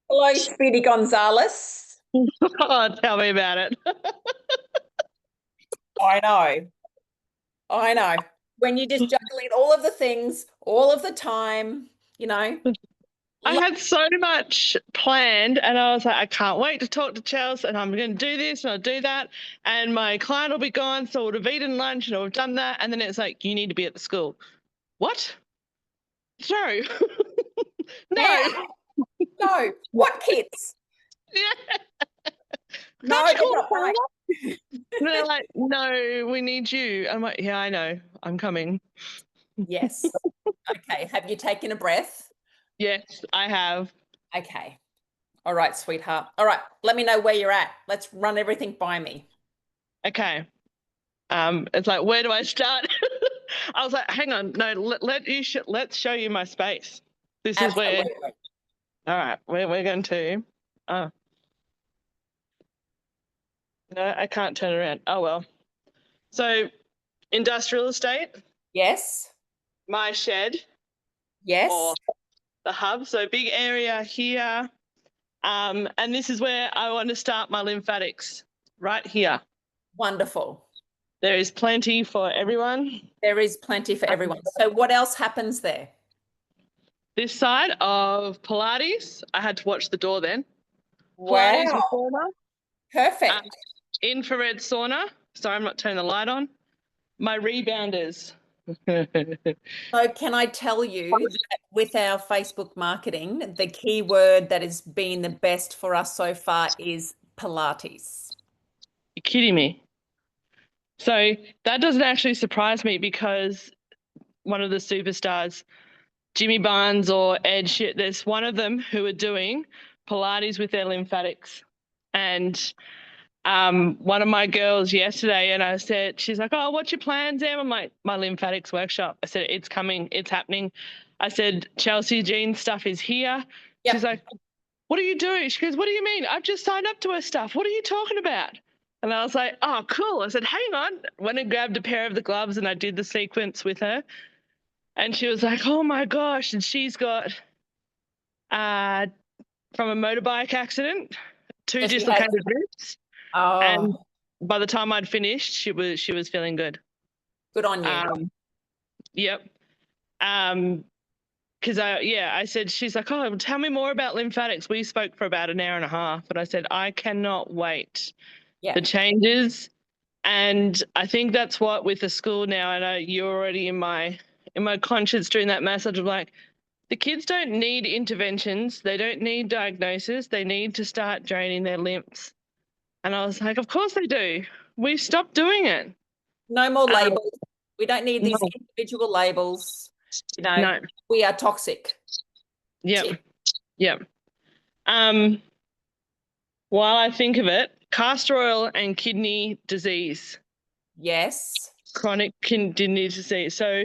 Hello, Speedy Gonzalez. Oh, tell me about it. I know. I know. When you're just juggling all of the things all of the time, you know. I lo- had so much planned and I was like, I can't wait to talk to Chelsey and I'm going to do this and I'll do that. And my client will be gone. So I would have eaten lunch and I would have done that. And then it's like, you need to be at the school. What? No. Now, No. no. What kids? Yeah. Can't No, you they're call not Paula? coming. And they're like, no, we need you. I'm like, yeah, I know. I'm coming. Yes. Okay. Have you taken a breath? Yes, I have. Okay. All right, sweetheart. All right. Let me know where you're at. Let's run everything by me. Okay. It's like, where do I start? I was like, hang on, no, let's show you my space. This is where, Absolutely. all right, we're going to, oh, no, I can't turn around. Oh, well. So industrial estate, Yes. my shed or Yes. the hub. So big area here. And this is where I want to start my lymphatics, right here. Wonderful. There is plenty for everyone. There is plenty for everyone. So what else happens there? This side of Pilates, I had to watch the door then. Pilates Wow. reformer. Um, Perfect. infrared sauna. Sorry, I'm not turning the light on. My rebounders. So can I tell you that with our Facebook marketing, the key word that has been the best for us so far is Pilates. You're kidding me. So that doesn't actually surprise me because one of the superstars, Jimmy Barnes or Ed Shit, there's one of them who are doing Pilates with their lymphatics. And one of my girls yesterday, and I said, she's like, oh, what's your plans, Em? I'm like, my lymphatics workshop. I said, it's coming, it's happening. I said, Chelsey Jean's stuff is here. She's Yep. like, what are you doing? She goes, what do you mean? I've just signed up to her stuff. What are you talking about? And I was like, oh, cool. I said, hang on. Went and grabbed a pair of the gloves and I did the sequence with her. And she was like, oh my gosh. And she's got uh, from a motorbike accident, two So she has, dislocated ribs. And oh, by the time I'd finished, she was feeling good. good on you. Yep. Because I said, she's like, oh, tell me more about lymphatics. We spoke for about an hour and a half, but I said I cannot wait Yeah. the changes, and I think that's what with the school now. I know you're already in my conscience during that message of like, the kids don't need interventions, they don't need diagnosis, they need to start draining their lymphs. And I was like, of course they do. We've stopped doing it. No more Um, labels. We don't need these no, individual labels. You know, no, we are toxic. yep, Tick. yep. Um, While I think of it, castor oil and kidney disease, Yes. chronic kidney disease. So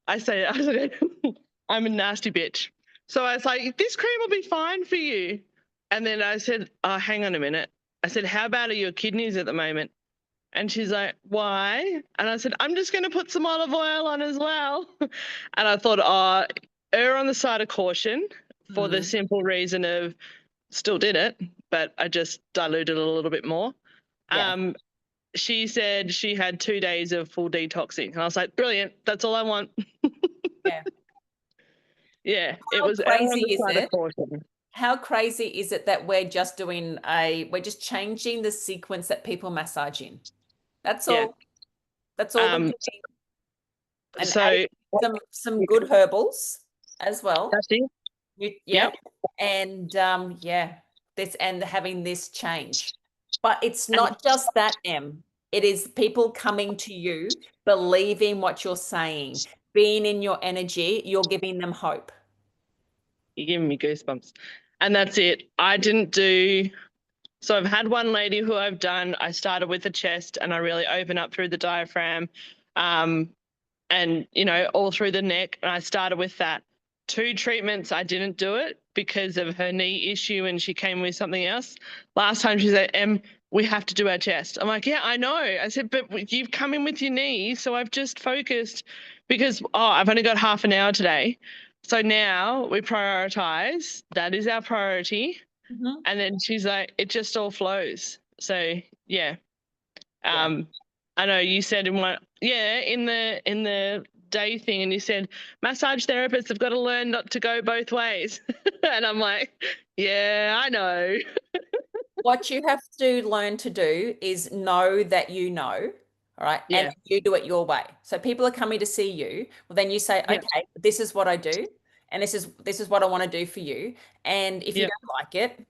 I was like, I'm a nasty bitch. So I was like, this cream will be fine for you. And then I said, oh, hang on a minute. I said, how bad are your kidneys at the moment? And she's like, why? And I said, I'm just going to put some olive oil on as well. And I thought, oh, err on the side of caution for the Mm. simple reason of still did it, but I just diluted it a little bit more. Yeah. She said she had 2 days of full detoxing. And I was like, brilliant. That's all I want. Yeah. Yeah, it How was err on crazy the is side of it? caution. How crazy is it that we're just changing the sequence that people massage in? That's Yeah. all. That's all we're Um, doing. And so adding some good herbals as well. that's it. Yeah. Yep. And yeah, this and having this change. But it's And not just that, Em. It is people coming to you, believing what you're saying, being in your energy, you're giving them hope. you're giving me goosebumps. And that's it. I didn't do. So I've had one lady who I've done. I started with the chest and I really open up through the diaphragm. And all through the neck, and I started with that. 2 treatments I didn't do it because of her knee issue and she came with something else. Last time she said, we have to do our chest. I'm like, yeah, I know. I said, but you've come in with your knee, so I've just focused because I've only got half an hour today. So now we prioritize. That is our priority. Mhm. And then she's like, it just all flows. So yeah. Yeah. I know you said in the day thing, and you said massage therapists have got to learn not to go both ways. And I'm like, yeah, I know. What you have to learn to do is know that you know, all right, and Yeah. you do it your way. So people are coming to see you. Well, then you say, Yeah. okay, this is what I do, and this is what I want to do for you. And if you Yeah. don't like it,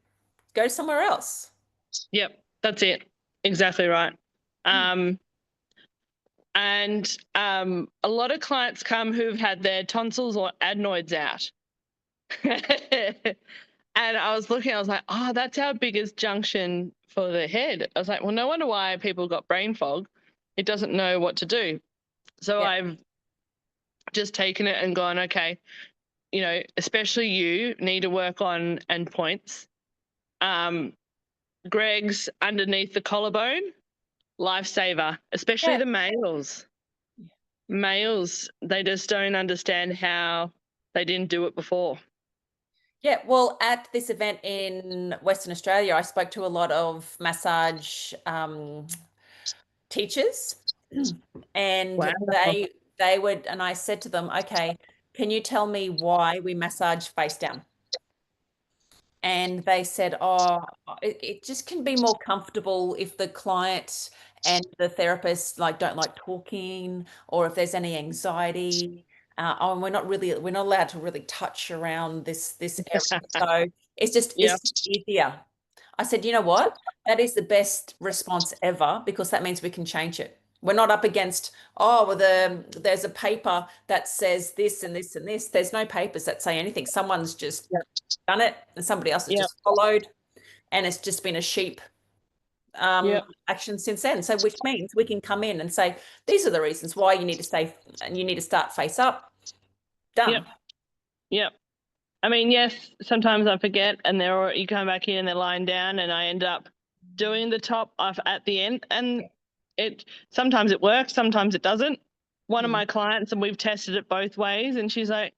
go somewhere else. Yep. That's it. Exactly right. Hmm. And a lot of clients come who've had their tonsils or adenoids out. And I was looking, I was like, oh, that's our biggest junction for the head. I was like, well, no wonder why people got brain fog. It doesn't know what to do. So Yeah. I've just taken it and gone, okay, especially you need to work on endpoints. Greg's underneath the collarbone, lifesaver, especially Yeah. the males. Males, they just don't understand how they didn't do it before. Yeah, well, at this event in Western Australia, I spoke to a lot of massage teachers, and Wow. they would, and I said to them, okay, can you tell me why we massage face down? And they said, oh, it just can be more comfortable if the client and the therapist don't like talking, or if there's any anxiety. Oh, and we're not allowed to really touch around this area. So Yeah. it's just easier. I said, you know what? That is the best response ever, because that means we can change it. We're not up against, oh, well, there's a paper that says this and this and this. There's no papers that say anything. Someone's just Yep. done it and somebody else has Yep. just followed, and it's just been a sheep Yep. action since then. So which means we can come in and say, these are the reasons why you need to stay and you need to start face up. Yep. Done. Yep. I mean, yes, sometimes I forget, and you come back in and they're lying down, and I end up doing the top off at the end, and it sometimes it works, sometimes it doesn't. One of Mm. my clients, and we've tested it both ways, and she's like,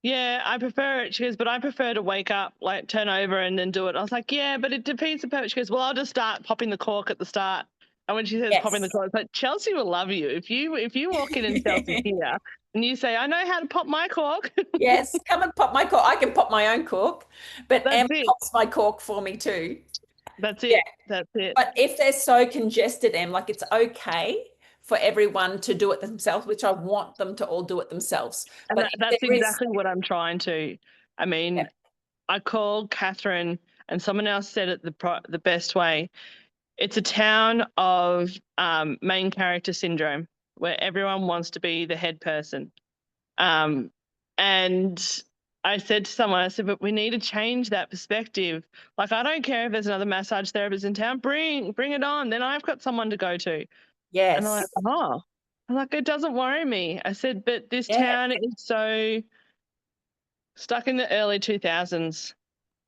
yeah, I prefer it. She goes, but I prefer to wake up, like turn over and then do it. I was like, yeah, but it defeats the purpose. She goes, well, I'll just start popping the cork at the start. And when she says popping the Yes. cork, it's like, Chelsey will love you. If you walk in and Chelsea's here and you say, I know how to pop my cork. Yes, come and pop my cork. I can pop my own cork, but That's Em it. pops my cork for me too. That's Yeah. it. That's it. But if they're so congested, Em, it's okay for everyone to do it themselves, which I want them to all do it themselves. And But if that's there is, exactly what I'm trying to. I yeah, mean, I called Catherine, and someone else said it the best way. It's a town of main character syndrome, where everyone wants to be the head person. And I said to someone, I said, but we need to change that perspective. Like, I don't care if there's another massage therapist in town. Bring it on. Then I've got someone to go to. And I'm like, yes, oh. I'm like, it doesn't worry me. I said, but this yeah, town is so stuck in the early 2000s.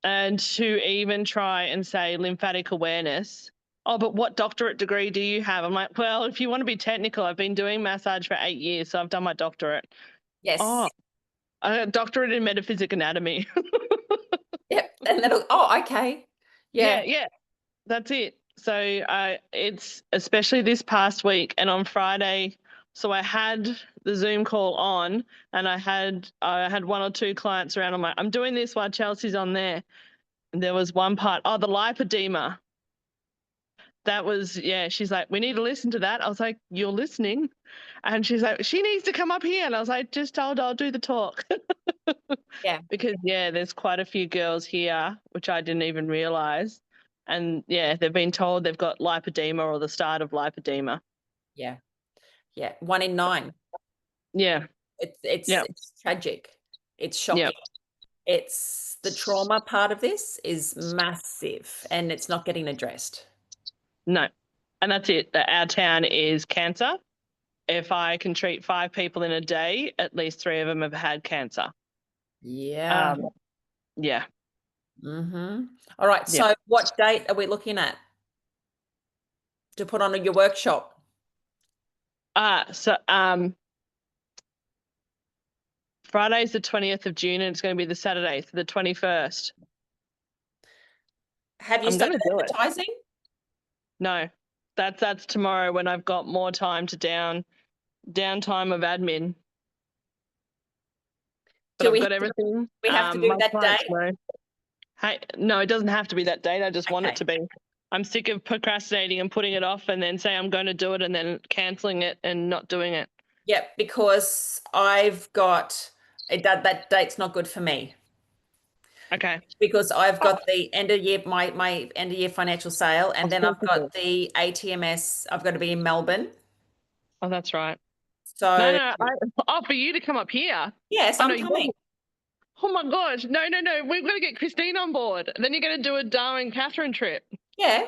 And to even try and say lymphatic awareness, oh, but what doctorate degree do you have? I'm like, well, if you want to be technical, I've been doing massage for 8 years, so I've done my doctorate. yes, Oh, I got a doctorate in metaphysic anatomy. yep. And oh, okay. Yeah, Yeah, that's it. So it's especially this past week and on Friday. So I had the Zoom call on, and I had one or two clients around. I'm doing this while Chelsea's on there. And there was one part, the lipedema. That was, yeah, she's like, we need to listen to that. I was like, you're listening? And she's like, she needs to come up here. And I was like, just told I'll do the talk. yeah, Because, yeah, there's quite a few girls here, which I didn't even realize. And, yeah, they've been told they've got lipedema or the start of lipedema. yeah, yeah. 1 in 9. Yeah, yeah, It's tragic. It's yeah. shocking. It's the trauma part of this is massive, and it's not getting addressed. No. And that's it. Our town is cancer. If I can treat 5 people in a day, at least 3 of them have had cancer. Yeah. Um, yeah, All right. yeah. So what date are we looking at to put on your workshop? So Friday's the 20th of June, and it's going to be the Saturday, so the 21st. Have you I'm started going to do it. advertising? No, that's tomorrow when I've got more time to downtime of admin. But I've got everything. We have to do my that clients day? know. Hey, no, it doesn't have to be that date. I just want it Okay. to be. I'm sick of procrastinating and putting it off and then say I'm going to do it and then cancelling it and not doing it. Yep, because I've got that date's not good for me. Okay. Because I've got the end of year, my end of year financial sale, and Of then course I've you got do. the ATMS. I've got to be in Melbourne. Oh, that's right. So No, for you to come up here. yes, Oh, no, I'm coming. Oh my gosh. No. We've got to get Christine on board. Then you're going to do a Darwin Catherine trip. Yeah.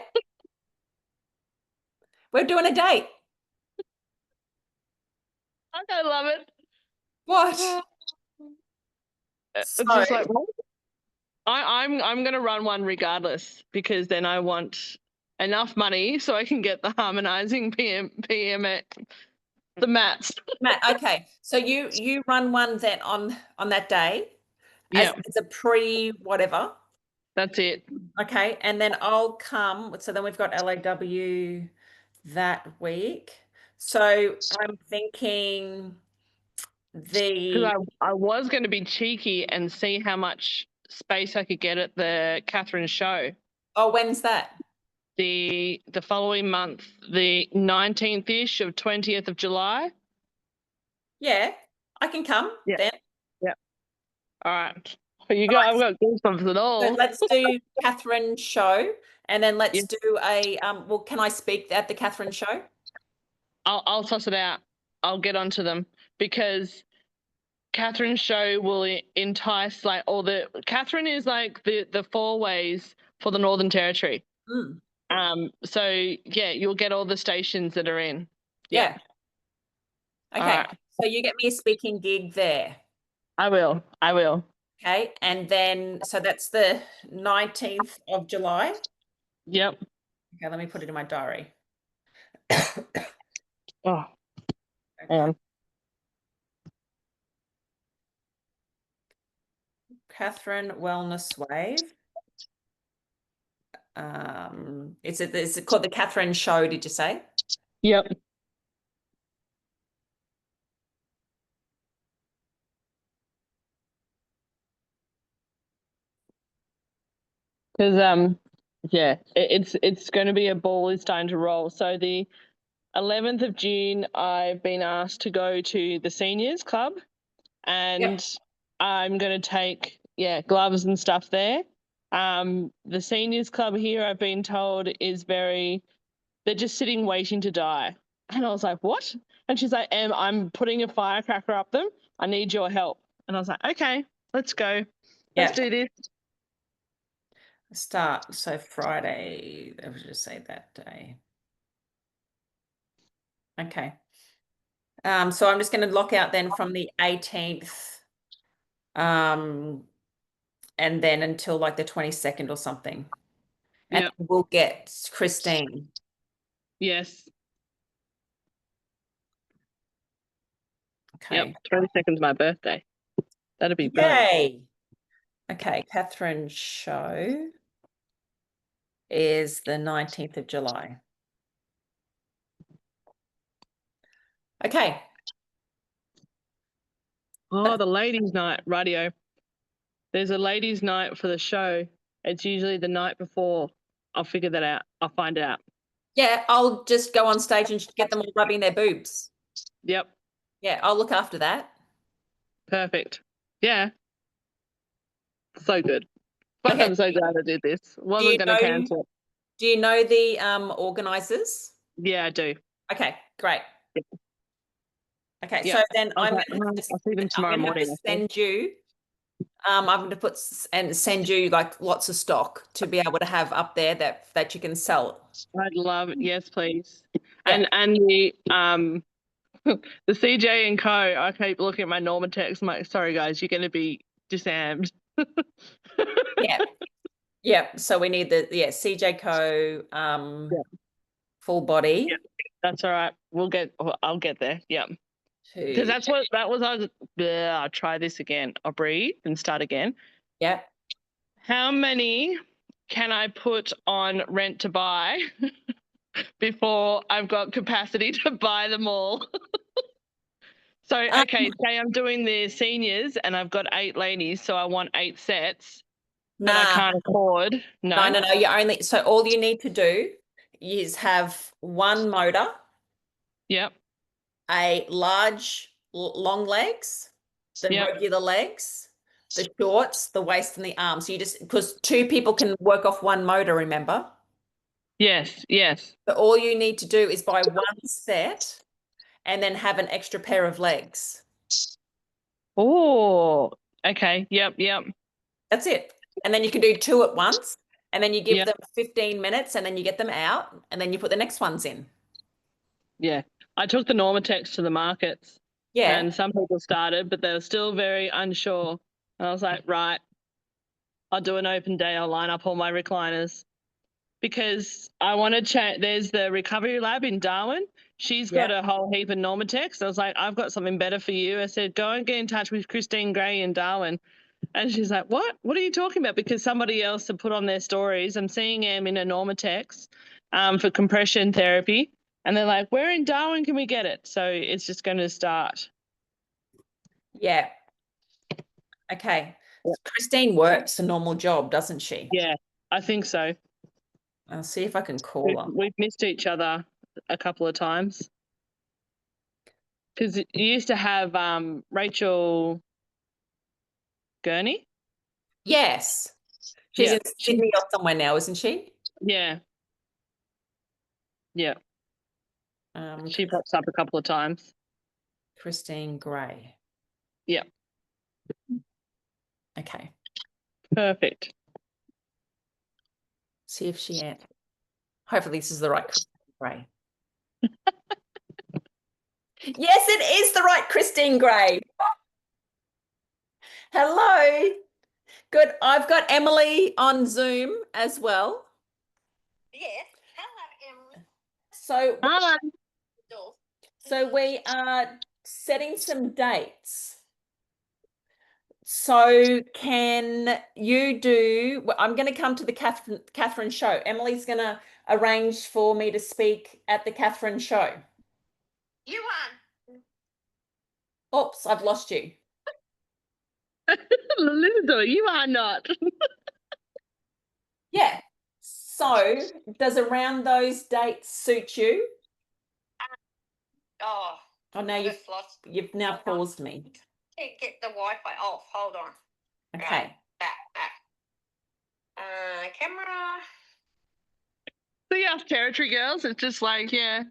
We're doing a date. I love it. What? It's So just like, what? I'm going to run one regardless because then I want enough money so I can get the harmonizing PM at the mats. Matt, okay. So you run one then on that day as Yeah, a pre whatever. that's it. Okay, and then I'll come. So then we've got LAW that week. So I'm thinking Because the I was going to be cheeky and see how much space I could get at the Catherine show. when's that? The following month, the 19th-ish of 20th of July. Yeah, I can come then. Yeah. All right. I've got goosebumps at all. So let's do Catherine show, and then let's Yeah. do a well, can I speak at the Catherine show? I'll toss it out. I'll get onto them because Catherine's show will entice Catherine is like the four ways for the Northern Territory. So yeah, you'll get all the stations that are in. Yeah. Okay. Right. So you get me a speaking gig there. I will. Okay. And then so that's the 19th of July. Yep. Okay, let me put it in my diary. Oh. Okay. Catherine Wellness Wave. Is it called the Catherine Show, did you say? Yep. Because it's going to be a ball is starting to roll. So the 11th of June, I've been asked to go to the seniors club, and I'm going to take gloves and stuff there. The seniors club here, I've been told, is they're just sitting waiting to die. And I was like, what? And she's like, I'm putting a firecracker up them. I need your help. And I was like, okay, let's go. Let's do this. Start. So Friday, I would just say that day. Okay. So I'm just going to lock out then from the 18th, and then until like the 22nd or something. And Yep. we'll get Christine. Yes. Okay. Yep. 22nd is my birthday. That'd be brilliant. Yay. Okay. Catherine's show is the 19th of July. Okay. Oh, the ladies' night, radio. There's a ladies' night for the show. It's usually the night before. I'll figure that out. I'll find out. Yeah, I'll just go on stage and get them all rubbing their boobs. Yep. Yeah, I'll look after that. Perfect. Yeah. So good. Okay. I'm so glad I did this. Wasn't going to cancel it. Do you know the organizers? Yeah, I do. Okay, great. Yep. Okay, Yep. so then I'll see them tomorrow morning. Send you. I'm going to send you like lots of stock to be able to have up there that you can sell. I'd love it. Yes, please. Yeah. And the the CJ and Co. I keep looking at my Norma text. I'm like, sorry guys, you're going to be disarmed. Yeah. Yeah. So we need the CJ Co. Full body. Yeah. That's all right. I'll get there. Yeah. Because that was I'll try this again. I'll breathe and start again. Yeah. How many can I put on rent to buy before I've got capacity to buy them all? So, okay, say I'm doing the seniors and I've got 8 ladies, so I want 8 sets, but I Nah, can't afford. no, No. You only, so all you need to do is have one motor, Yep. a large long legs, the Yep. regular legs, the shorts, the waist, and the arms. So you just, because 2 people can work off one motor, remember? Yes. Yes. So all you need to do is buy one set and then have an extra pair of legs. Oh, okay. Yep. Yep. That's it. And then you can do 2 at once, and then you give Yep. them 15 minutes, and then you get them out, and then you put the next ones in. Yeah. I took the Normatex to the markets Yeah. and some people started, but they were still very unsure. And I was like, right, I'll do an open day. I'll line up all my recliners because I want to chat. There's the recovery lab in Darwin. She's got Yeah. a whole heap of Normatex. I was like, I've got something better for you. I said, go and get in touch with Christine Gray in Darwin. And she's like, what? What are you talking about? Because somebody else had put on their stories. I'm seeing them in a Normatex for compression therapy. And they're like, where in Darwin can we get it? So it's just going to start. Yeah. Okay. Christine works a normal job, doesn't she? Yeah, I think so. I'll see if I can call We've, her. we've missed each other a couple of times. Because you used to have Rachel Gurney. Yes. She's Yeah, in Sydney or somewhere now, isn't she? yeah, yeah. Um, She pops up a couple of times. Christine Gray. Yeah, Okay. perfect. See if she answers. Hopefully this is the right Christine Gray. Yes, it is the right Christine Gray. Hello. Good. I've got Emily on Zoom as well. Yes. Hello, Emily. So, Hi. so we are setting some dates. So can you do, well, I'm going to come to the Catherine show. Emily's going to arrange for me to speak at the Catherine show. You won. Oops, I've lost you. Linda, you are not. Yeah. So does around those dates suit you? Oh, Oh, now you've now paused me. Get the Wi-Fi off. Hold on. Okay. Right, back. Camera. See us territory girls. It's just like, yeah.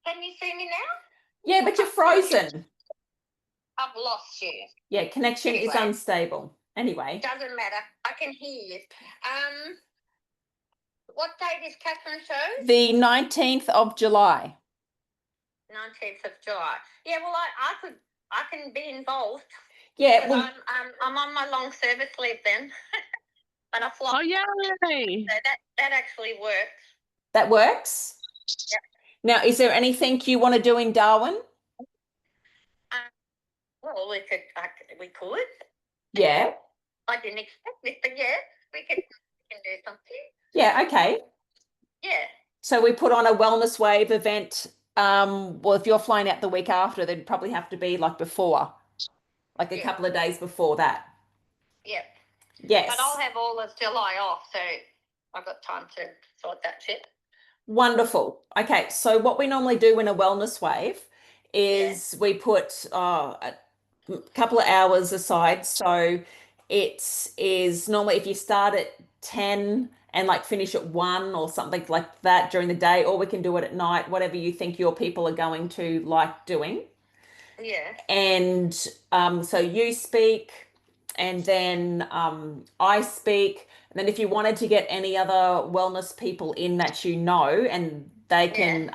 Can you see me now? Yeah, but you're frozen. I've lost you. Yeah, connection is Anyway. unstable. Anyway, Doesn't matter. I can hear you. What date is Catherine show? the 19th of July. 19th of July. Yeah, well, I can be involved. Yeah, Because well, I'm on my long service leave then. And I fly. Oh, yay. So that actually works. that works. Yep. Now, is there anything you want to do in Darwin? Well, we could. Yeah. I didn't expect this, but yes, we can do something. Yeah, okay. Yeah. So we put on a wellness wave event. Well, if you're flying out the week after, there'd probably have to be like before, like a couple of days before that. Yep. Yes. But I'll have all of July off, so I've got time to sort that shit. Wonderful. Okay, so what we normally do in a wellness wave is we put a couple of hours aside. So it is normally if you start at 10 and like finish at 1 or something like that during the day, or we can do it at night, whatever you think your people are going to like doing. Yeah. And so you speak, and then I speak. And then if you wanted to get any other wellness people in that you know, and they can,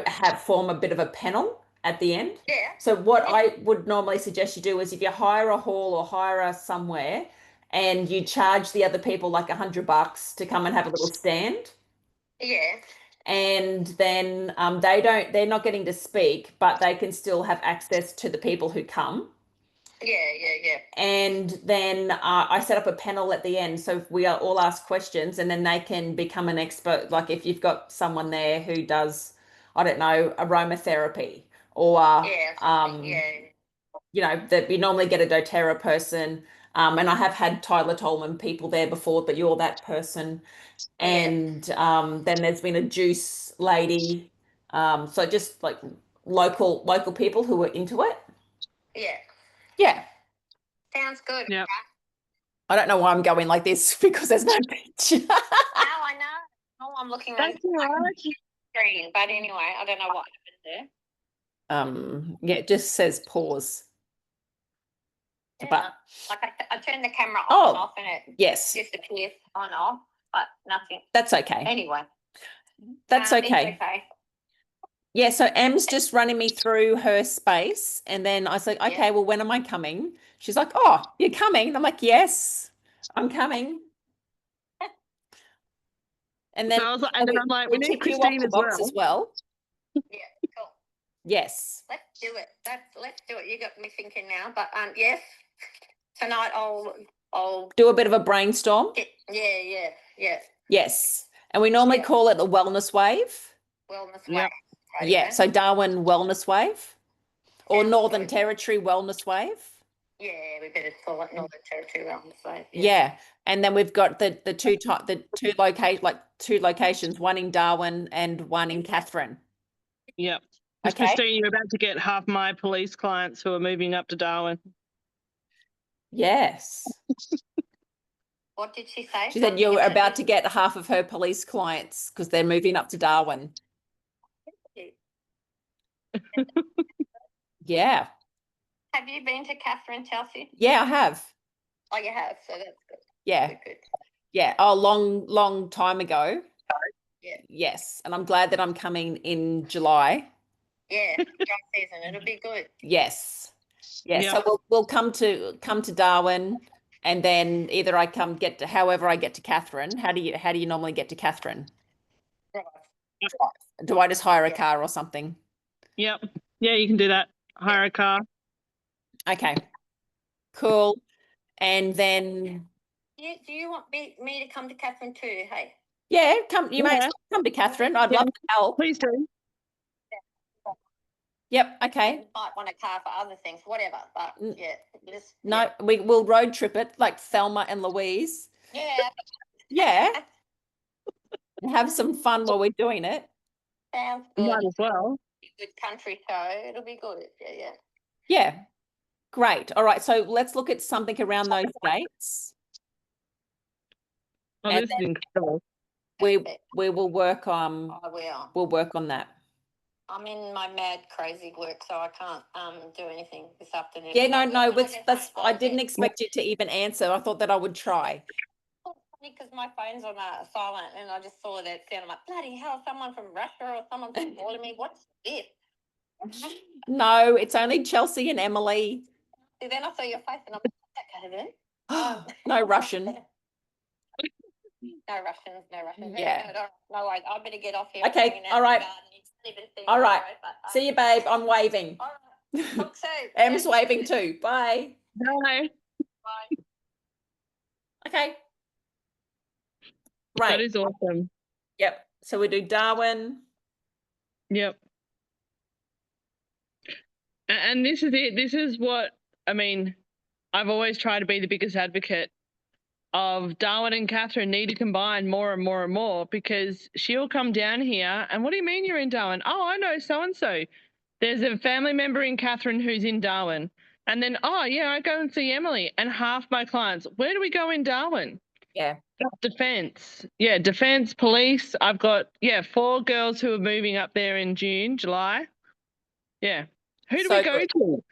have form a bit of a panel at the end. Yeah. So what I would normally suggest you do is if you hire a hall or hire a somewhere, and you charge the other people like $100 to come and have a little stand. Yeah. and then they're not getting to speak, but they can still have access to the people who come. Yeah. And then I set up a panel at the end, so we are all asked questions, and then they can become an expert. Like if you've got someone there who does, I don't know, aromatherapy, or you know, that we normally get a doTERRA person. And I have had Tyler Tolman people there before, but you're that person. And then there's been a juice lady. So just like local people who are into it. Yeah. Yeah. Sounds good. Yeah. I don't know why I'm going like this because there's no picture. Now I know. Oh, I'm looking That's all right. screen, but anyway, I don't know what happened there. Yeah, it just says pause. Yeah. But Like I turned the camera on Oh, and off, and it yes, disappears on and off, but nothing. that's okay. Anyway, That's it's okay. Yeah, so Em's just running me through her space, and then I was like, okay, well, when am I coming? She's like, oh, you're coming. And I'm like, yes, I'm coming. And then, So I was like, and then I'm like, we need tick you off Christine the as box well. as well. Yeah, cool. Yes. Let's do it. Let's do it. You got me thinking now, but yes, tonight I'll Do a bit of a brainstorm. yeah. Yes. And we normally call it the wellness wave. Wellness Yep. wave. Yeah. So Darwin Wellness Wave or Sounds Northern good. Territory Wellness Wave. Yeah, we better call it Northern Territory Wellness Wave. Yeah. And then we've got the two locations, one in Darwin and one in Catherine. Yep. Okay. Christine, you're about to get half my police clients who are moving up to Darwin. Yes. What did she say? She said you're about to get half of her police clients because they're moving up to Darwin. Yeah. Have you been to Catherine, Chelsey? Yeah, I have. Oh, you have. So that's good. Yeah. Good. Yeah. Oh, long time ago. Yeah. Yes. And I'm glad that I'm coming in July. Yeah, dry season. It'll be good. Yes. Yeah. Yep. So we'll come to Darwin, and then either I however I get to Catherine. How do you normally get to Catherine? Right. Do I just hire a car or something? Yep. Yeah, you can do that. Hire a car. Okay. Cool. And then Do you want me to come to Catherine too? Hey. yeah, you may as well come to Catherine. I'd love to help. Please do. Yep. Okay. You might want a car for other things, whatever. But yeah, just No, we will road trip it like Thelma and Louise. Yeah. Yeah. And have some fun while we're doing it. Sounds good. Might as well. Good country show. It'll be good. Yeah. Yeah. Great. All right. So let's look at something around those dates. Oh, And this is incredible. We will work on. I will. We'll work on that. I'm in my mad crazy work, so I can't do anything this afternoon. Yeah, no. That's I didn't expect you to even answer. I thought that I would try. Because my phone's on silent, and I just saw that sound. I'm like, bloody hell! Someone from Russia or someone's calling me. What's this? No, it's only Chelsey and Emily. And then I saw your face, and I'm like, that kind of No Russian. No Russians. Yeah. No, I better get off here. Okay. All right. All right. See you, babe. I'm waving. All right. Talk soon. Em's waving too. Bye. Bye. Bye. Okay. Right. That is awesome. Yep. So we do Darwin. Yep. And this is it. This is what, I mean, I've always tried to be the biggest advocate of Darwin and Catherine need to combine more and more and more, because she'll come down here and what do you mean you're in Darwin? Oh, I know so-and-so. There's a family member in Catherine who's in Darwin. And then, oh, yeah, I go and see Emily. And half my clients, where do we go in Darwin? Yeah. Defence. Yeah, defence, police. I've got, 4 girls who are moving up there in July. Yeah. Who do we go to?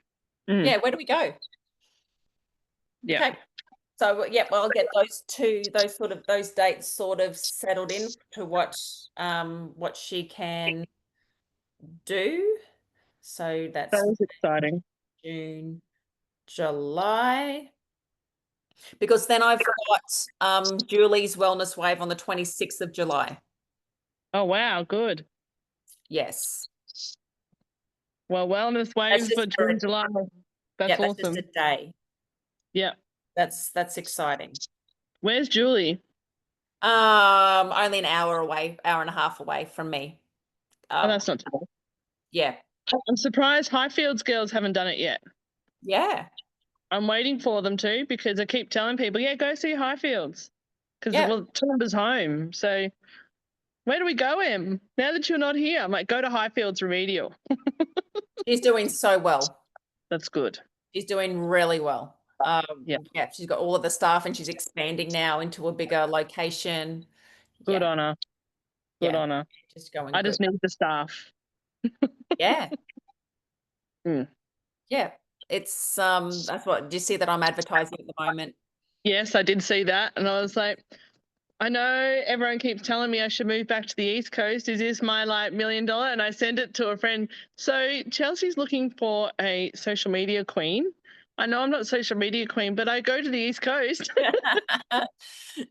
Yeah, where do we go? Yeah. Okay. So well, I'll get those dates sort of settled in to what she can do. So that's exciting. June, July. Because then I've got Julie's Wellness Wave on the 26th of July. Oh, wow. Good. Yes. Well, wellness That's waves for just for June, July. That's that's just awesome. a day. Yeah. That's exciting. Where's Julie? Only an hour away, hour and a half away from me. Oh, that's not too bad. Yeah. I'm surprised Highfields girls haven't done it yet. Yeah. I'm waiting for them to, because I keep telling people, yeah, go see Highfields. Because, Yeah. well, Toowoomba's home. So where do we go, Em? Now that you're not here, I'm like, go to Highfields Remedial. She's doing so well. That's good. She's doing really well. Yeah. Yeah, she's got all of the staff and she's expanding now into a bigger location. Good Yeah, on her. Good yeah, on her. just going I good. just need the staff. Yeah. Mm. Yeah. It's that's what, do you see that I'm advertising at the moment? Yes, I did see that. And I was like, I know everyone keeps telling me I should move back to the East Coast. Is this my $1 million? And I sent it to a friend. So Chelsea's looking for a social media queen. I know I'm not a social media queen, but I go to the East Coast.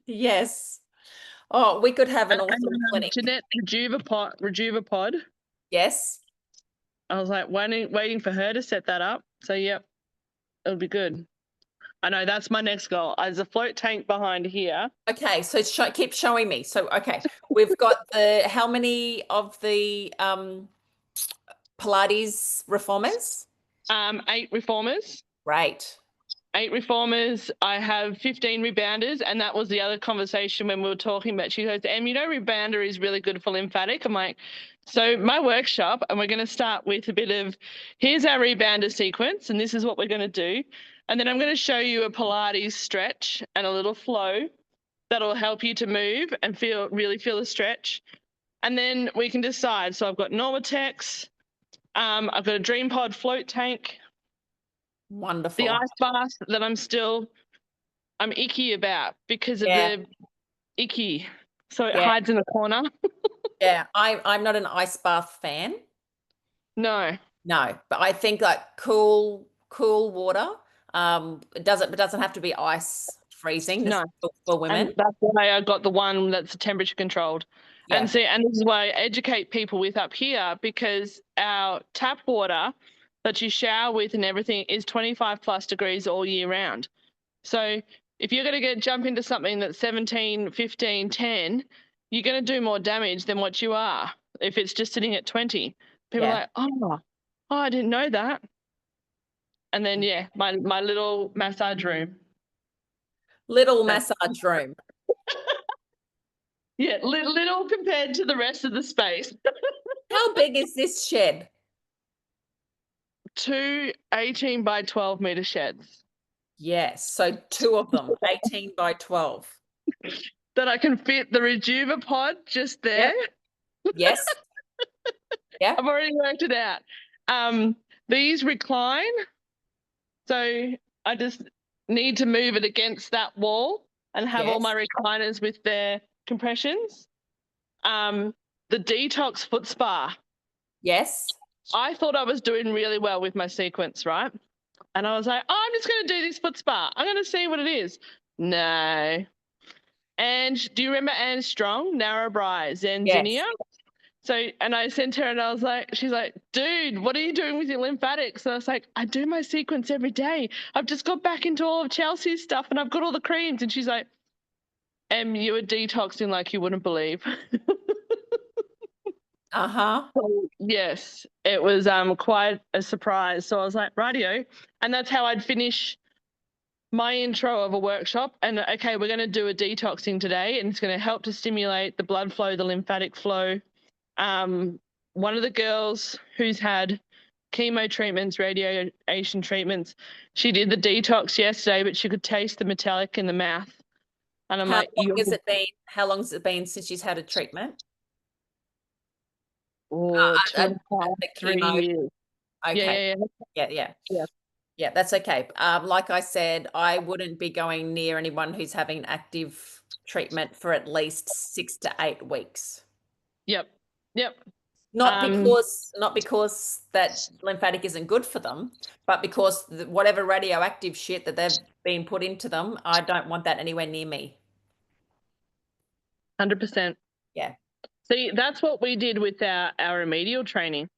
Yes. Oh, we could have an And awesome clinic. Jeanette Rejuvapod. Yes. I was like waiting for her to set that up. So, yep, it'll be good. I know that's my next goal. There's a float tank behind here. Okay, so keep showing me. So, okay, we've got how many of the Pilates reformers? 8 reformers. Right. 8 reformers. I have 15 rebounders, and that was the other conversation when we were talking about. She goes, rebounder is really good for lymphatic. I'm like, so my workshop, and we're going to start with a bit of, here's our rebounder sequence, and this is what we're going to do. And then I'm going to show you a Pilates stretch and a little flow that'll help you to move and really feel the stretch. And then we can decide. So I've got Normatex, I've got a Dream Pod float tank, Wonderful. the ice bath that I'm icky about because of Yeah. the icky. So it Yeah. hides in the corner. Yeah, I'm not an ice bath fan. No. No, but I think like cool water. It doesn't have to be ice freezing. No. For women. And that's why I got the one that's temperature controlled. Yeah. And see, and this is why I educate people with up here, because our tap water that you shower with and everything is 25 plus degrees all year round. So if you're going to jump into something that's 17, 15, 10, you're going to do more damage than what you are if it's just sitting at 20. People are like, oh, I didn't know that. And then, yeah, my little massage room. Little massage room. Yeah, little compared to the rest of the space. How big is this shed? 2 18 by 12 meter sheds. Yes, so 2 of them, 18 by 12. That I can fit the Rejuvapod just there. Yep. Yes. Yeah. I've already worked it out. These recline. So I just need to move it against that wall and have all my recliners with their compressions. The detox foot spa. Yes. I thought I was doing really well with my sequence, right? And I was like, oh, I'm just going to do this foot spa. I'm going to see what it is. No. And do you remember Anne Strong, Narrabri, Zenzinia? Yes. So, and I sent her and I was like, she's like, dude, what are you doing with your lymphatics? And I was like, I do my sequence every day. I've just got back into all of Chelsea's stuff and I've got all the creams. And she's like, you were detoxing like you wouldn't believe. Uh-huh. So, yes, it was quite a surprise. So I was like, rightio. And that's how I'd finish my intro of a workshop. And okay, we're going to do a detoxing today, and it's going to help to stimulate the blood flow, the lymphatic flow. One of the girls who's had chemo treatments, radiation treatments, she did the detox yesterday, but she could taste the metallic in the mouth. And I'm How like, long has it been since she's had a treatment? oh, 2.5, the 3 chemo. years. Okay. Yeah. Yeah, that's okay. Like I said, I wouldn't be going near anyone who's having active treatment for at least 6 to 8 weeks. Yep. Not because that lymphatic isn't good for them, but because whatever radioactive shit that they've been put into them, I don't want that anywhere near me. 100%. Yeah. See, that's what we did with our remedial training.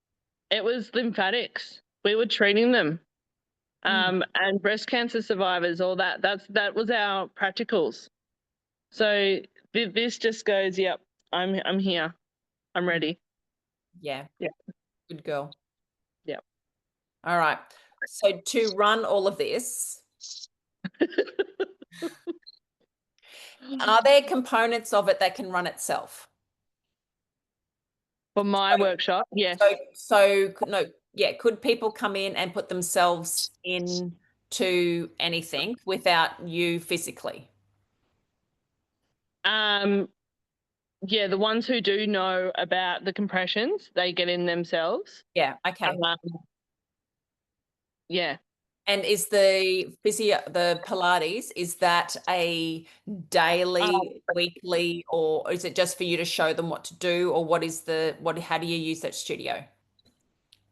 It was lymphatics. We were treating them. And breast cancer survivors, all that. That was our practicals. So this just goes, yep, I'm here. I'm ready. Yeah. Yeah. Good girl. Yeah. All right. So to run all of this, are there components of it that can run itself? For my workshop, yes. Could people come in and put themselves into anything without you physically? Yeah, the ones who do know about the compressions, they get in themselves. Yeah, okay. Yeah. And is the Pilates, is that a daily, weekly, or is it just for you to show them what to do, or how do you use that studio?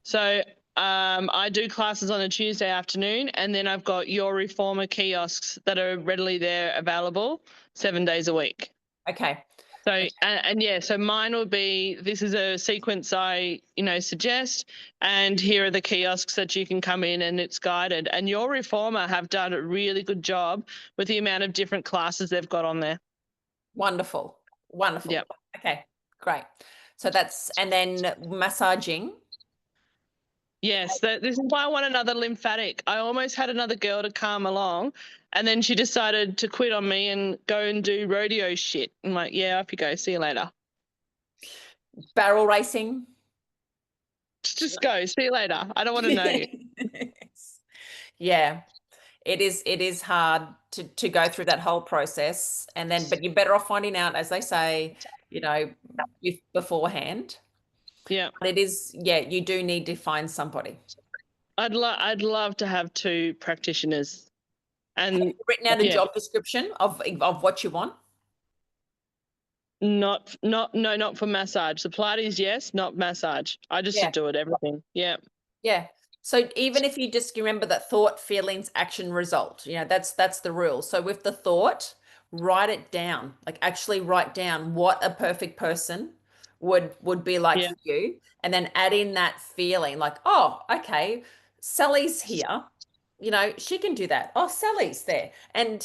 So I do classes on a Tuesday afternoon, and then I've got your reformer kiosks that are readily there available 7 days a week. Okay. So and yeah, so mine will be, this is a sequence I suggest, and here are the kiosks that you can come in and it's guided. And your reformer have done a really good job with the amount of different classes they've got on there. Wonderful. Yep. Okay, great. So and then massaging. Yes, this is why I want another lymphatic. I almost had another girl to come along, and then she decided to quit on me and go and do rodeo shit. I'm like, yeah, off you go. See you later. Barrel racing. Just go. See you later. I don't want to know you. Yeah, it is hard to go through that whole process, but you're better off finding out, as they say, beforehand. Yeah. But it is, yeah, you do need to find somebody. I'd love to have 2 practitioners. And have you written out a job description of what you want? Not for massage. The Pilates, yes, not massage. I just do it, everything. Yeah. Yeah. So even if you just remember that thought, feelings, action, result, that's the rule. So with the thought, write it down, like actually write down what a perfect person would be like for you, and then add in that feeling like, oh, okay, Sally's here, she can do that. Oh, Sally's there. And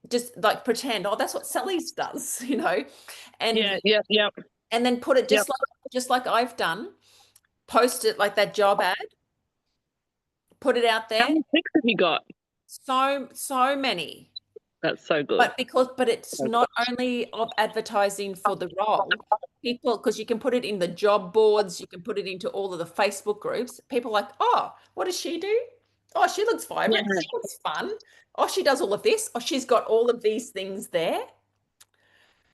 just like pretend, oh, that's what Sally's does, and and then put it just like I've done, post it like that job ad, put it out there. How many clicks have you got? So many. That's so good. But it's not only of advertising for the role. People, because you can put it in the job boards, you can put it into all of the Facebook groups. People are like, oh, what does she do? Oh, she looks vibrant. She looks fun. Oh, she does all of this. Oh, she's got all of these things there.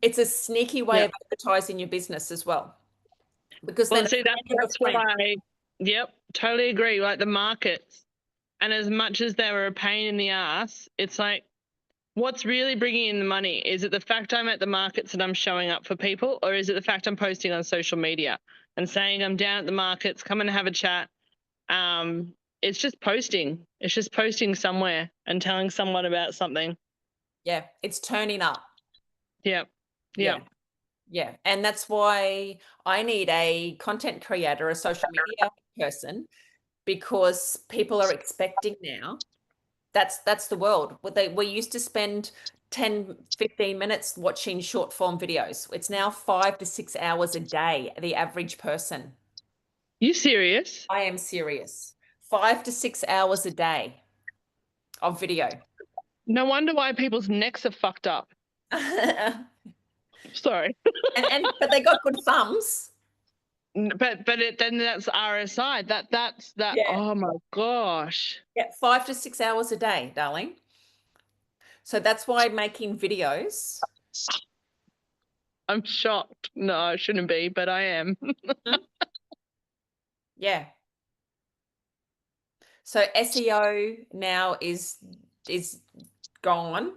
It's a sneaky way of advertising your business as well. Because then see, that's why, totally agree. Like the markets, and as much as they were a pain in the ass, it's like, what's really bringing in the money? Is it the fact I'm at the markets and I'm showing up for people, or is it the fact I'm posting on social media and saying I'm down at the markets, come and have a chat? It's just posting. It's just posting somewhere and telling someone about something. Yeah, it's turning up. Yeah. And that's why I need a content creator, a social media person, because people are expecting now. That's the world. We used to spend 10, 15 minutes watching short form videos. It's now 5 to 6 hours a day, the average person. You serious? I am serious. 5 to 6 hours a day of video. No wonder why people's necks are fucked up. Sorry. But they got good thumbs. But then that's RSI. That's that. Yeah. Oh my gosh. Yeah, 5 to 6 hours a day, darling. So that's why making videos. I'm shocked. No, I shouldn't be, but I am. Yeah. So SEO now is gone,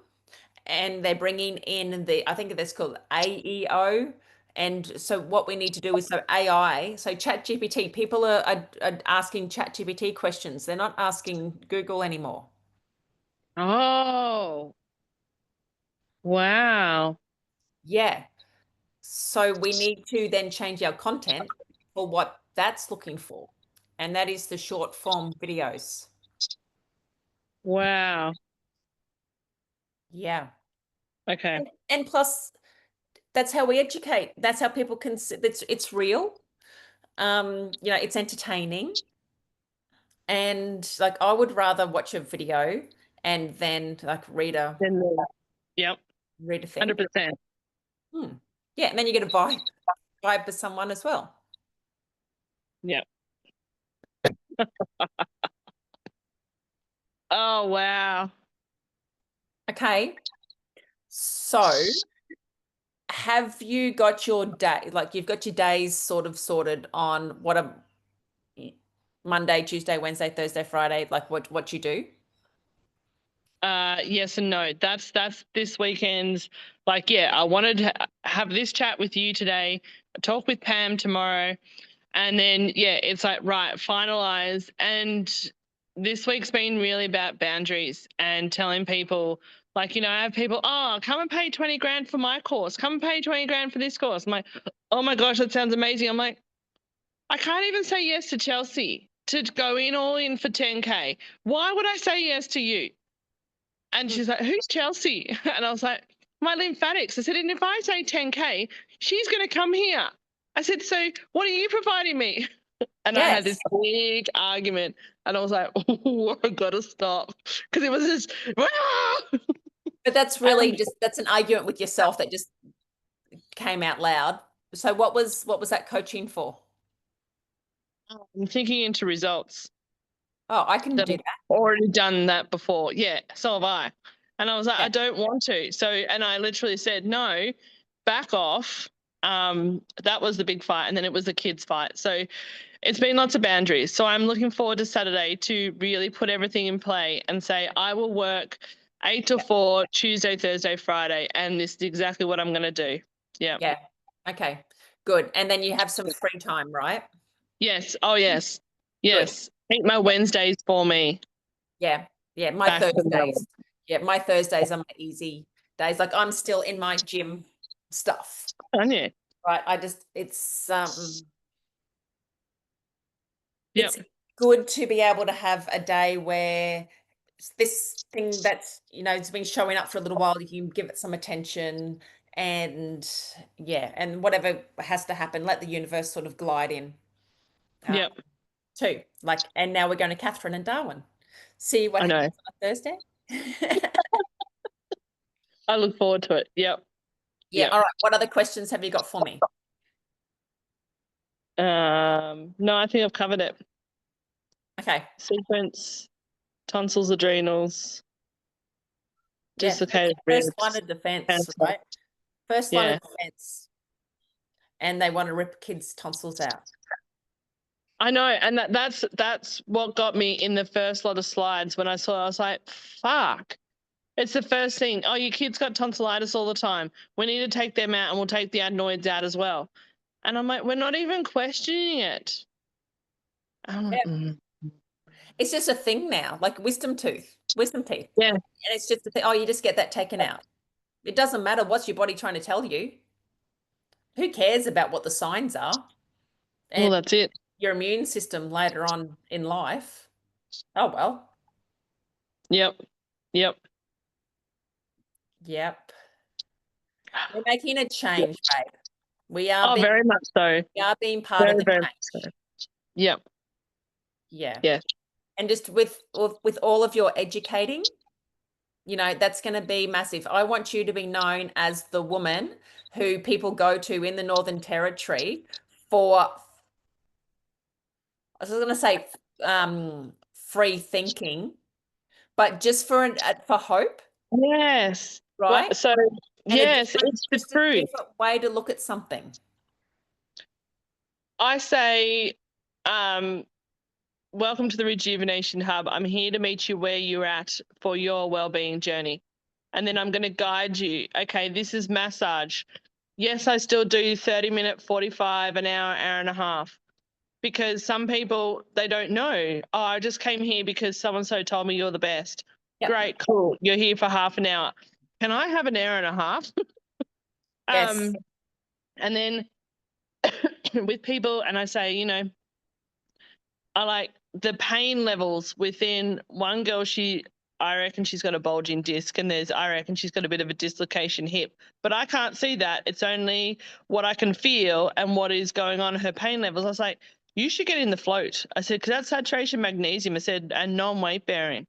and they're bringing in I think that's called AEO. And so what we need to do is AI, so ChatGPT, people are asking ChatGPT questions. They're not asking Google anymore. Oh, wow. Yeah. So we need to then change our content for what that's looking for. And that is the short form videos. Wow. Yeah. Okay. And plus, that's how we educate. That's how people can see it's real. It's entertaining. And like I would rather watch a video and then like read a Yep. thing. 100%. Yeah, and then you get a vibe with someone as well. Yep. Oh, wow. Okay. So have you got your day, like you've got your days sort of sorted on what a Monday, Tuesday, Wednesday, Thursday, Friday, like what you do? Yes and no. That's this weekend's, like, yeah, I wanted to have this chat with you today, talk with Pam tomorrow, and then, yeah, it's like, right, finalize. And this week's been really about boundaries and telling people, like, I have people, oh, come and pay 20 grand for my course. Come and pay 20 grand for this course. I'm like, oh my gosh, that sounds amazing. I'm like, I can't even say yes to Chelsey to go in all in for 10K. Why would I say yes to you? And she's like, who's Chelsey? And I was like, my lymphatics. I said, and if I say 10K, she's going to come here. I said, so what are you providing me? And I had this big argument, and I was like, oh, I got to stop. Because it was just, But that's really that's an argument with yourself that just came out loud. So what was that coaching for? I'm thinking into results. Oh, I can do I've that. already done that before. Yeah, so have I. And I was like, Yeah. I don't want to. So, and I literally said, no, back off. That was the big fight. And then it was the kids' fight. So it's been lots of boundaries. So I'm looking forward to Saturday to really put everything in play and say, I will work 8 to 4, Tuesday, Thursday, Friday. And this is exactly what I'm going to do. Yeah. Yeah. Okay. Good. And then you have some free time, right? Yes. Oh, yes. Yes. Eat my Wednesdays for me. Yeah. Yeah. My Back to Thursdays. Yeah. My Thursdays are my easy days. Like I'm still in my gym stuff. Aren't you? Right. It's Yep. it's good to be able to have a day where this thing that's, it's been showing up for a little while, you can give it some attention and and whatever has to happen, let the universe sort of glide in. Yep. Too. Like, and now we're going to Catherine and Darwin. See what happens on a Thursday. I look forward to it. Yep. Yeah. Yep. All right. What other questions have you got for me? No, I think I've covered it. Okay. Sequence, tonsils, adrenals, Yeah. dislocated First ribs. line of defense, cancer. right? First line Yeah. of defense. And they want to rip kids' tonsils out. I know, and that's what got me in the first lot of slides when I saw it. I was like, fuck. It's the first thing. Oh, your kid's got tonsillitis all the time. We need to take them out, and we'll take the adenoids out as well. And I'm like, we're not even questioning it. It's just a thing now, like wisdom teeth. Yeah. And it's just a thing. Oh, you just get that taken out. It doesn't matter what's your body trying to tell you. Who cares about what the signs are? And Well, that's it. your immune system later on in life. Oh, well. Yep. Yep. Yep. We're making a change, babe. We are very much so. We are being part of the Very change. so. Yep. Yeah. Yeah. And just with all of your educating, that's going to be massive. I want you to be known as the woman who people go to in the Northern Territory for, I was going to say free thinking, but just for hope. Yes. Right. Well, so And yes, it's the truth. a different way to look at something. I say, welcome to the Rejuvenation Hub. I'm here to meet you where you're at for your well-being journey. And then I'm going to guide you. Okay, this is massage. Yes, I still do 30-minute, 45, an hour, hour and a half. Because some people, they don't know. Oh, I just came here because so-and-so told me you're the best. Yep. Great, cool. You're here for half an hour. Can I have an hour and a half? Yes. And then with people, and I say, you know, I like the pain levels within one girl. I reckon she's got a bulging disc, and I reckon she's got a bit of a dislocation hip, but I can't see that. It's only what I can feel and what is going on in her pain levels. I was like, you should get in the float. I said, because that's saturation magnesium. I said, and non-weight bearing.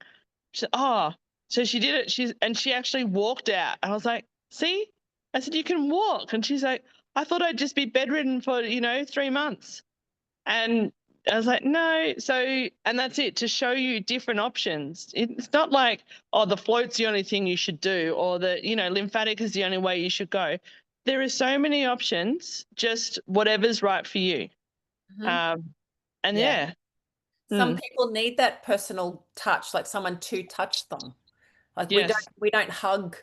She said, oh, so she did it. She actually walked out. I was like, see, I said, you can walk. And she's like, I thought I'd just be bedridden for, 3 months. And I was like, no. So, and that's it, to show you different options. It's not like, oh, the float's the only thing you should do, or the, lymphatic is the only way you should go. There are so many options, just whatever's right for you. Mhm. And Yeah. yeah. Some people need that personal touch, like someone to touch them. Like Yes. we don't hug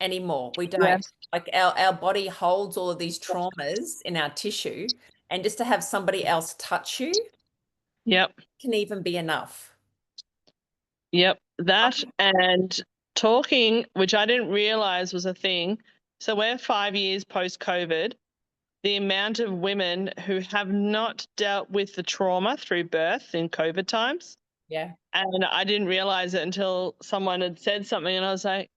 anymore. We don't. Yes. Like our body holds all of these traumas in our tissue, and just to have somebody else touch you Yep. can even be enough. Yep. That and talking, which I didn't realize was a thing. So we're 5 years post-COVID. The amount of women who have not dealt with the trauma through birth in COVID times. Yeah. And I didn't realize it until someone had said something, and I was like,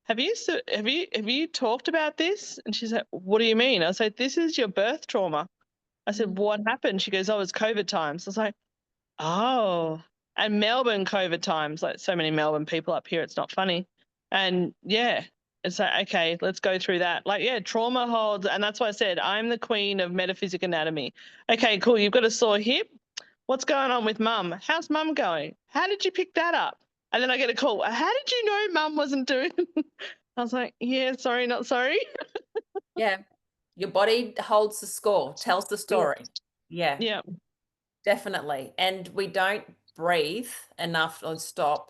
have you talked about this? And she's like, what do you mean? I was like, this is your birth trauma. I said, what happened? She goes, oh, it's COVID times. I was like, oh. And Melbourne COVID times, like so many Melbourne people up here, it's not funny. And yeah, it's like, okay, let's go through that. Like, yeah, trauma holds. And that's why I said, I'm the queen of metaphysic anatomy. Okay, cool. You've got a sore hip. What's going on with mum? How's mum going? How did you pick that up? And then I get a call. How did you know mum wasn't doing? I was like, yeah, sorry, not sorry. Yeah. Your body holds the score, tells the story. Yeah. Yeah. Definitely. And we don't breathe enough or stop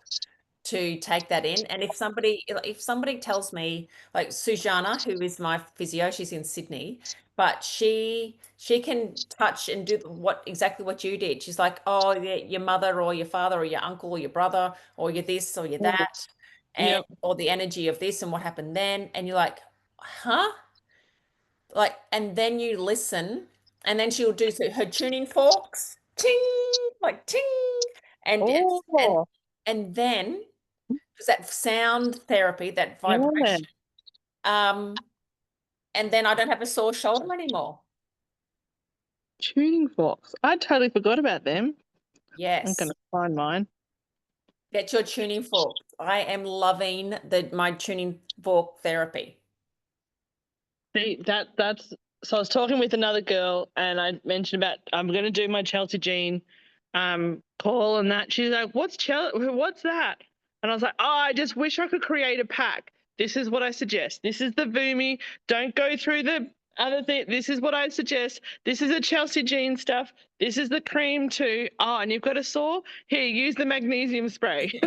to take that in. And if somebody tells me, like Sujana, who is my physio, she's in Sydney, but she can touch and do exactly what you did. She's like, oh, yeah, your mother or your father or your uncle or your brother or you're this or you're that, and or the energy of this and what happened then. And you're like, huh? Like, and then you listen, and then she'll do her tuning forks, ting, like ting, and Oh, and then there's that sound therapy, that yeah. vibration. And then I don't have a sore shoulder anymore. Tuning forks. I totally forgot about them. I'm Yes. going to find mine. Get your tuning forks. I am loving my tuning fork therapy. See, that's so I was talking with another girl, and I mentioned about I'm going to do my Chelsey Jean call, and that she's like, what's that? And I was like, oh, I just wish I could create a pack. This is what I suggest. This is the Vumi. Don't go through the other thing. This is what I suggest. This is the Chelsey Jean stuff. This is the cream too. Oh, and you've got a sore? Here, use the magnesium spray.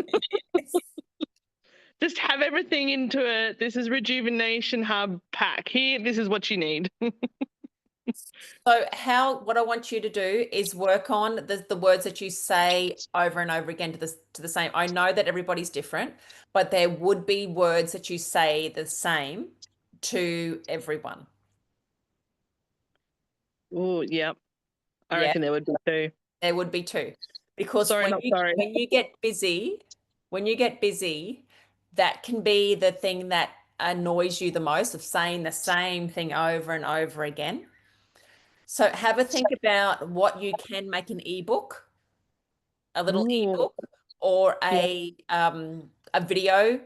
Just have everything into this is rejuvenation hub pack. Here, this is what you need. So what I want you to do is work on the words that you say over and over again to the same. I know that everybody's different, but there would be words that you say the same to everyone. Oh, yep. I reckon there would be two. There would be two. Because sorry, when you get busy, that can be the thing that annoys you the most, of saying the same thing over and over again. So have a think about what you can make an ebook, a little ebook, or a video,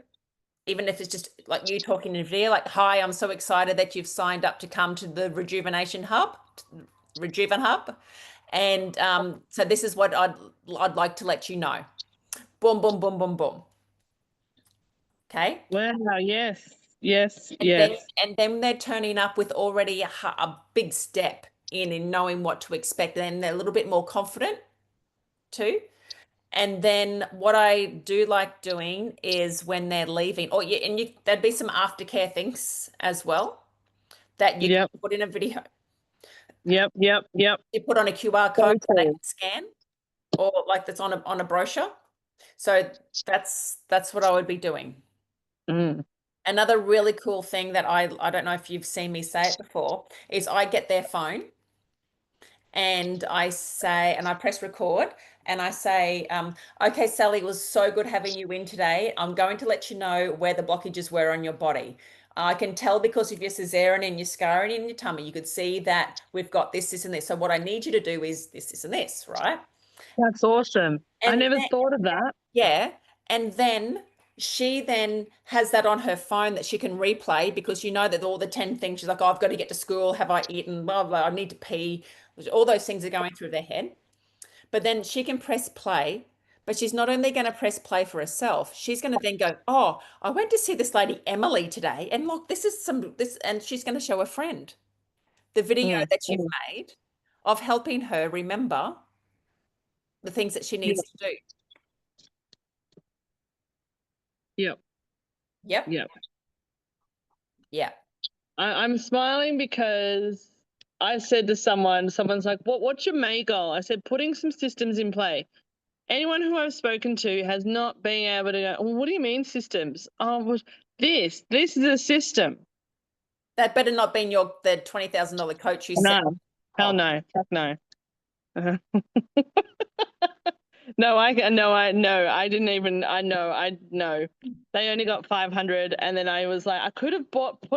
even if it's just like you talking in a video, like, hi, I'm so excited that you've signed up to come to the Rejuven Hub. And so this is what I'd like to let you know. Boom, boom, boom, boom, boom. Okay. Wow, yes. And then they're turning up with already a big step in knowing what to expect. Then they're a little bit more confident too. And then what I do like doing is when they're leaving, there'd be some aftercare things as well that you can put in a video. Yep. You put on a QR code so they can scan, or like that's on a brochure. So that's what I would be doing. Another really cool thing that I don't know if you've seen me say it before is I get their phone and I say, and I press record and I say, okay, Sally, it was so good having you in today. I'm going to let you know where the blockages were on your body. I can tell because of your cesarean and your scarring in your tummy, you could see that we've got this, this, and this. So what I need you to do is this, this, and this, right? That's awesome. I And never then, thought of that. yeah, and then she then has that on her phone that she can replay because you know that all the 10 things she's like, oh, I've got to get to school. Have I eaten? Blah, blah, I need to pee. All those things are going through their head. But then she can press play. But she's not only going to press play for herself, she's going to then go, oh, I went to see this lady Emily today. And look, this is this, and she's going to show a friend the video Mm, that you've mm. made of helping her remember the things that she Yep. needs to do. Yep. Yep. Yep. Yeah. I'm smiling because I said to someone's like, what's your May goal? I said, putting some systems in play. Anyone who I've spoken to has not been able to go, well, what do you mean systems? Oh, well, this is a system. That better not be the $20,000 coach who said, No, hell no, fuck no. No, I know. They only got 500, and then I was like, I could have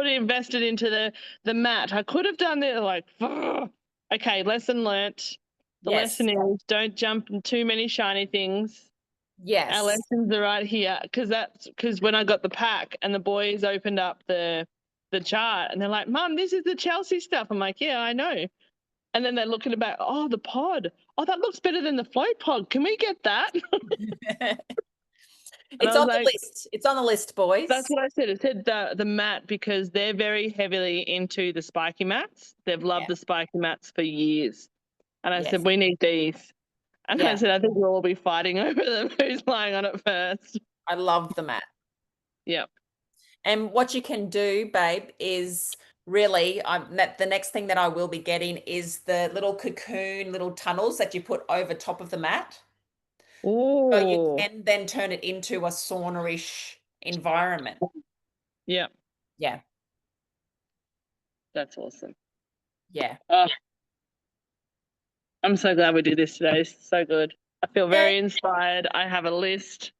invested into the mat. I could have done it. Like, okay, lesson learnt. The yes, lesson is don't jump in too many shiny things. yes, Our lessons are right here, because when I got the pack and the boys opened up the chart and they're like, Mum, this is the Chelsey stuff. I'm like, yeah, I know. And then they're looking about, oh, the pod. Oh, that looks better than the float pod. Can we get that? it's on the list. It's on the list, boys. That's what I said. It said the mat because they're very heavily into the spiky mats. They've loved the spiky mats for years. And I said, we need these. And I said, I think we'll all be fighting over them. Who's lying on it first? I love the mat. Yep. And what you can do, babe, is really the next thing that I will be getting is the little cocoon, little tunnels that you put over top of the mat. Oh. So you can then turn it into a sauna-ish environment. Yep. Yeah. That's awesome. Yeah. I'm so glad we did this today. It's so good. I feel very inspired. I have a list.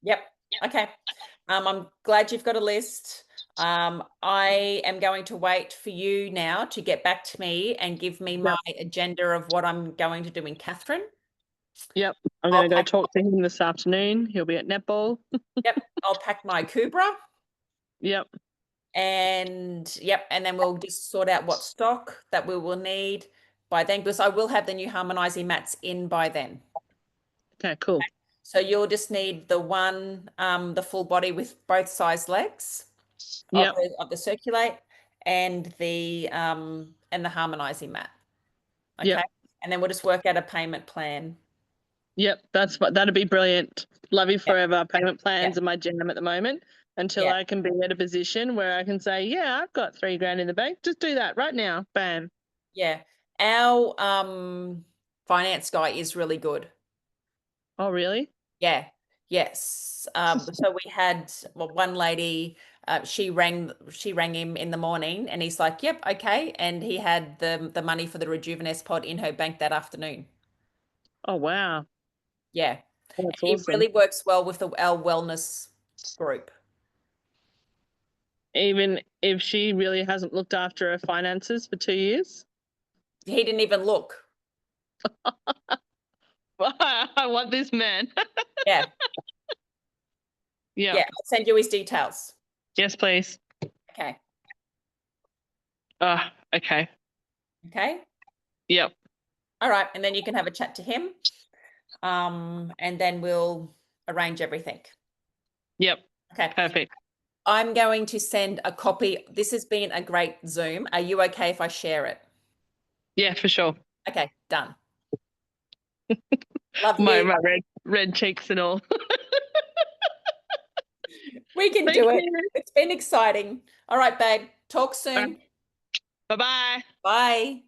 Yep. Okay. I'm glad you've got a list. I am going to wait for you now to get back to me and give me my agenda of what I'm going to do in Catherine. Yep. I'm going to go talk to him this afternoon. He'll be at netball. Yep. I'll pack my Kubra. Yep. And then we'll just sort out what stock that we will need by then, because I will have the new harmonizing mats in by then. Okay, cool. So you'll just need the one, the full body with both size legs of the circulate and the harmonizing mat. Okay. Yep. And then we'll just work out a payment plan. Yep, that'd be brilliant. Love you forever. Payment plans are my jam at the moment until I can be at a position where I can say, yeah, I've got $3,000 in the bank. Just do that right now. Bam. Yeah. Our finance guy is really good. Oh, really? Yeah. Yes. So we had one lady, she rang him in the morning and he's like, yep, okay. And he had the money for the Rejuveness pod in her bank that afternoon. Oh, wow. Yeah. That's He awesome. really works well with our wellness group. Even if she really hasn't looked after her finances for 2 years? He didn't even look. I want this man. Yeah. Yeah. Yeah. I'll send you his details. Yes, please. Okay. Okay. Okay. Yep. All right. And then you can have a chat to him. And then we'll arrange everything. Yep. Okay. Perfect. I'm going to send a copy. This has been a great Zoom. Are you okay if I share it? Yeah, for sure. Okay, done. Love my you. My red cheeks and all. We can do it. It's been exciting. All right, babe. Talk soon. Bye-bye. Bye.